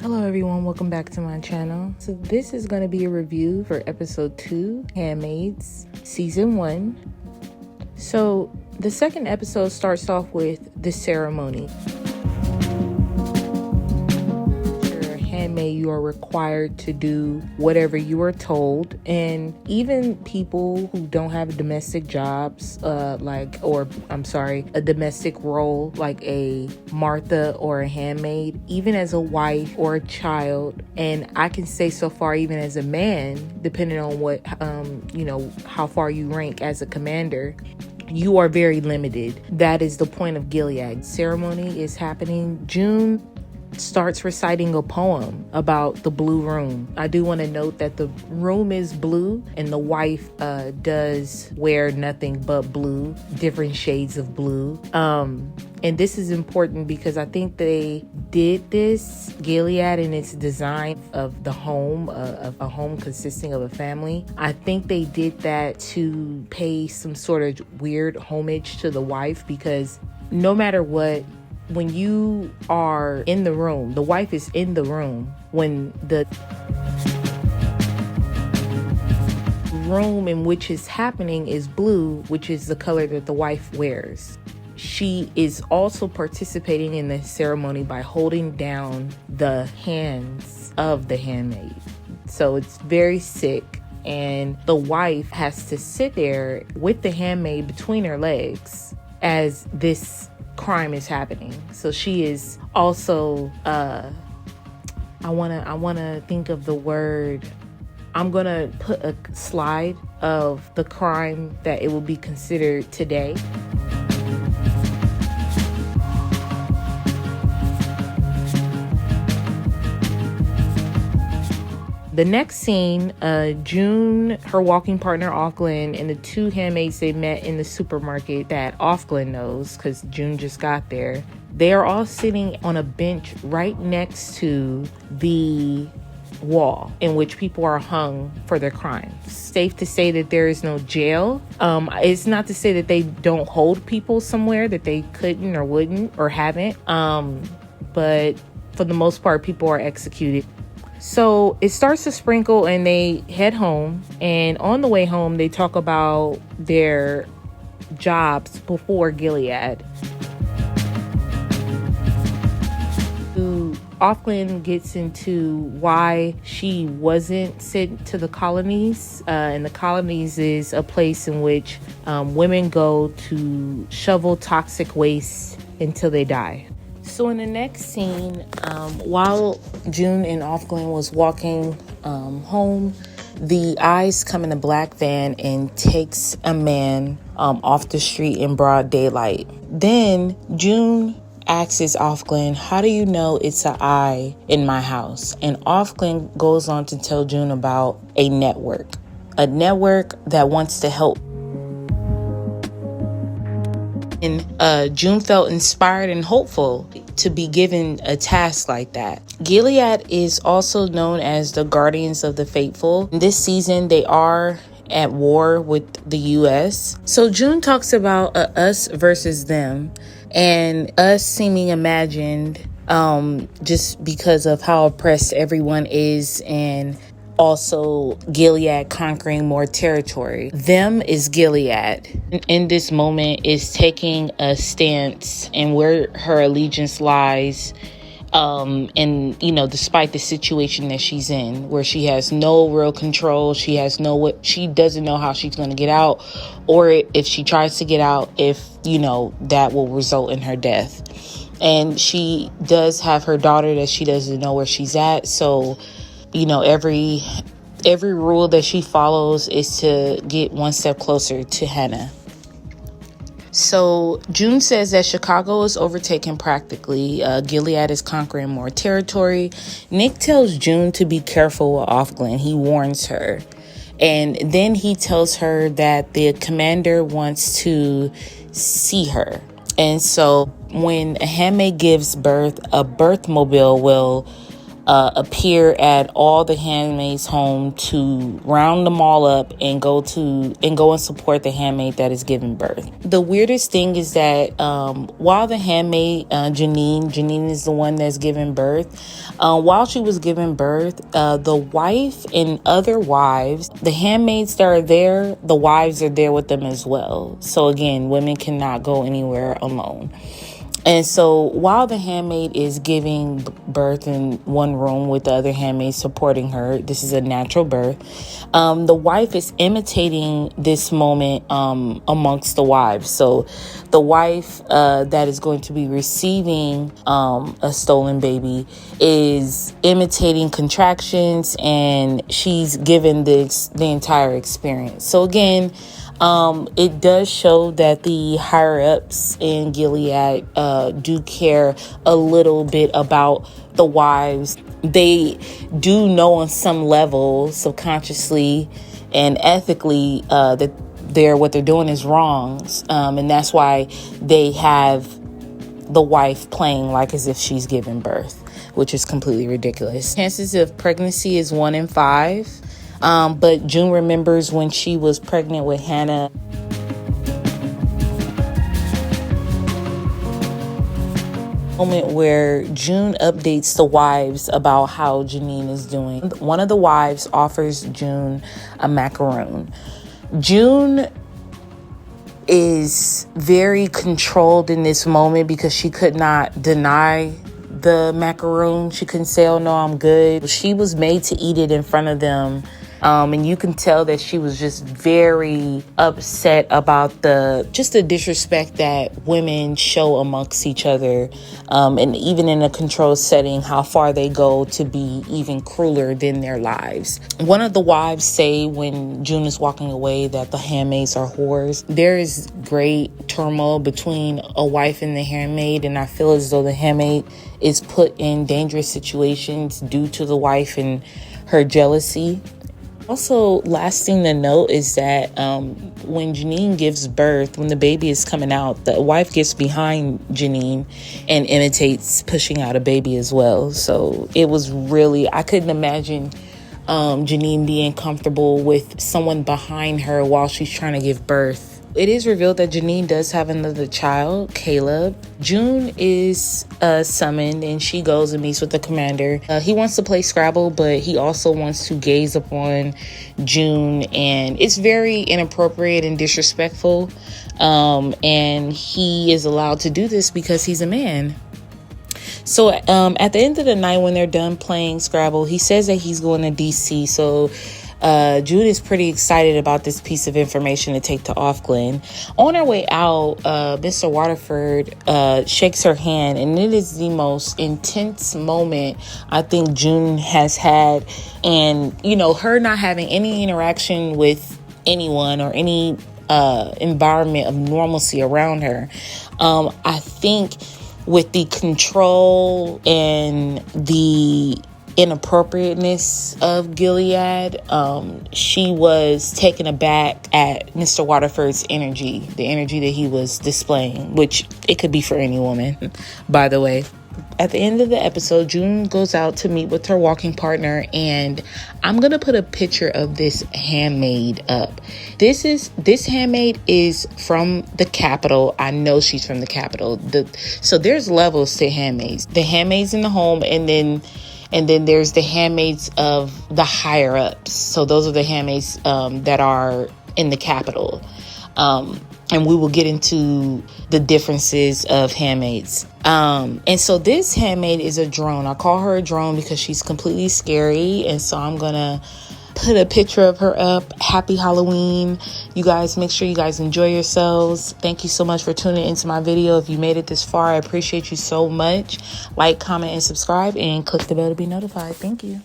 Hello everyone, welcome back to my channel. So this is going to be a review for episode 2, Handmaids, season 1. So the second episode starts off with the ceremony. Handmaid, you are required to do whatever you are told, and even people who don't have domestic jobs, a domestic role like a Martha or a handmaid, even as a wife or a child, and I can say so far even as a man, depending on what how far you rank as a commander, you are very limited. That is the point of Gilead. Ceremony is happening. June starts reciting a poem about the blue room. I do want to note that the room is blue and the wife does wear nothing but blue, different shades of blue. And this is important because I think they did this, Gilead, in its design of the home, of a home consisting of a family. I think they did that to pay some sort of weird homage to the wife, because no matter what, when you are in the room, the wife is in the room when the room in which is happening is blue, which is the color that the wife wears. She is also participating in the ceremony by holding down the hands of the handmaid. So it's very sick, and the wife has to sit there with the handmaid between her legs as this crime is happening. So she is also I wanna think of the word. I'm gonna put a slide of the crime that it will be considered today. The next scene, June, her walking partner Offglen, and the two handmaids they met in the supermarket that Offglen knows because June just got there. They are all sitting on a bench right next to the wall in which people are hung for their crimes. Safe to say that there is no jail. It's not to say that they don't hold people somewhere that they couldn't or wouldn't or haven't. But for the most part, people are executed. So it starts to sprinkle and they head home, and on the way home they talk about their jobs before Gilead. Offglen gets into why she wasn't sent to the colonies, and the colonies is a place in which women go to shovel toxic waste until they die. So in the next scene, while June and Offglen was walking home, the eyes come in a black van and takes a man off the street in broad daylight. Then June asks Offglen, "How do you know it's an eye in my house?" And Offglen goes on to tell June about a network that wants to help. And June felt inspired and hopeful to be given a task like that. Gilead is also known as the Guardians of the Faithful. This season, they are at war with the U.S. So June talks about us versus them, and us seeming imagined just because of how oppressed everyone is, and also Gilead conquering more territory. Them is Gilead. In this moment is taking a stance and where her allegiance lies. And despite the situation that she's in, where she has no real control, she doesn't know how she's going to get out, or if she tries to get out, that will result in her death. And she does have her daughter that she doesn't know where she's at. So every rule that she follows is to get one step closer to Hannah. So June says that Chicago is overtaken practically. Gilead is conquering more territory. Nick tells June to be careful with Offglen. He warns her. And then he tells her that the commander wants to see her. And so when a handmaid gives birth, a birth mobile will appear at all the handmaids' home to round them all up and go and support the handmaid that is giving birth. The weirdest thing is that while the handmaid Janine is the one that's giving birth, while she was giving birth, the wife and other wives, the handmaids that are there, the wives are there with them as well. So again, women cannot go anywhere alone. And so while the handmaid is giving birth in one room with the other handmaid supporting her, this is a natural birth, the wife is imitating this moment amongst the wives. So the wife that is going to be receiving a stolen baby is imitating contractions, and she's given the entire experience. So again, it does show that the higher ups in Gilead do care a little bit about the wives. They do know on some level, subconsciously and ethically, that what they're doing is wrong, and that's why they have the wife playing like as if she's giving birth, which is completely ridiculous. Chances of pregnancy is 1 in 5. But June remembers when she was pregnant with Hannah. Moment where June updates the wives about how Janine is doing. One of the wives offers June a macaroon. June is very controlled in this moment because she could not deny the macaroon. She couldn't say, "Oh no, I'm good." She was made to eat it in front of them. And you can tell that she was just very upset about the disrespect that women show amongst each other. And even in a controlled setting, how far they go to be even crueler than their lives. One of the wives say when June is walking away that the handmaids are whores. There is great turmoil between a wife and the handmaid, and I feel as though the handmaid is put in dangerous situations due to the wife and her jealousy. Also, last thing to note is that when Janine gives birth, when the baby is coming out, the wife gets behind Janine and imitates pushing out a baby as well. So it was really, I couldn't imagine Janine being comfortable with someone behind her while she's trying to give birth. It is revealed that Janine does have another child, Caleb. June is summoned and she goes and meets with the commander. He wants to play Scrabble, but he also wants to gaze upon June, and it's very inappropriate and disrespectful. And he is allowed to do this because he's a man. So at the end of the night, when they're done playing Scrabble, he says that he's going to DC. So June is pretty excited about this piece of information to take to Off Glen. On her way out, Mr. Waterford shakes her hand, and it is the most intense moment I think June has had. And, her not having any interaction with anyone or any environment of normalcy around her. I think with the control and the inappropriateness of Gilead, she was taken aback at Mr. Waterford's energy, the energy that he was displaying, which it could be for any woman, by the way. At the end of the episode, June goes out to meet with her walking partner, and I'm going to put a picture of this handmaid up. This handmaid is from the capital. I know she's from the capital. So there's levels to handmaids. The handmaids in the home, and then there's the handmaids of the higher ups. So those are the handmaids that are in the capital. And we will get into the differences of handmaids. And so this handmaid is a drone. I call her a drone because she's completely scary. And so I'm going to put a picture of her up. Happy Halloween. You guys, make sure you guys enjoy yourselves. Thank you so much for tuning into my video. If you made it this far, I appreciate you so much. Like, comment, and subscribe, and click the bell to be notified. Thank you.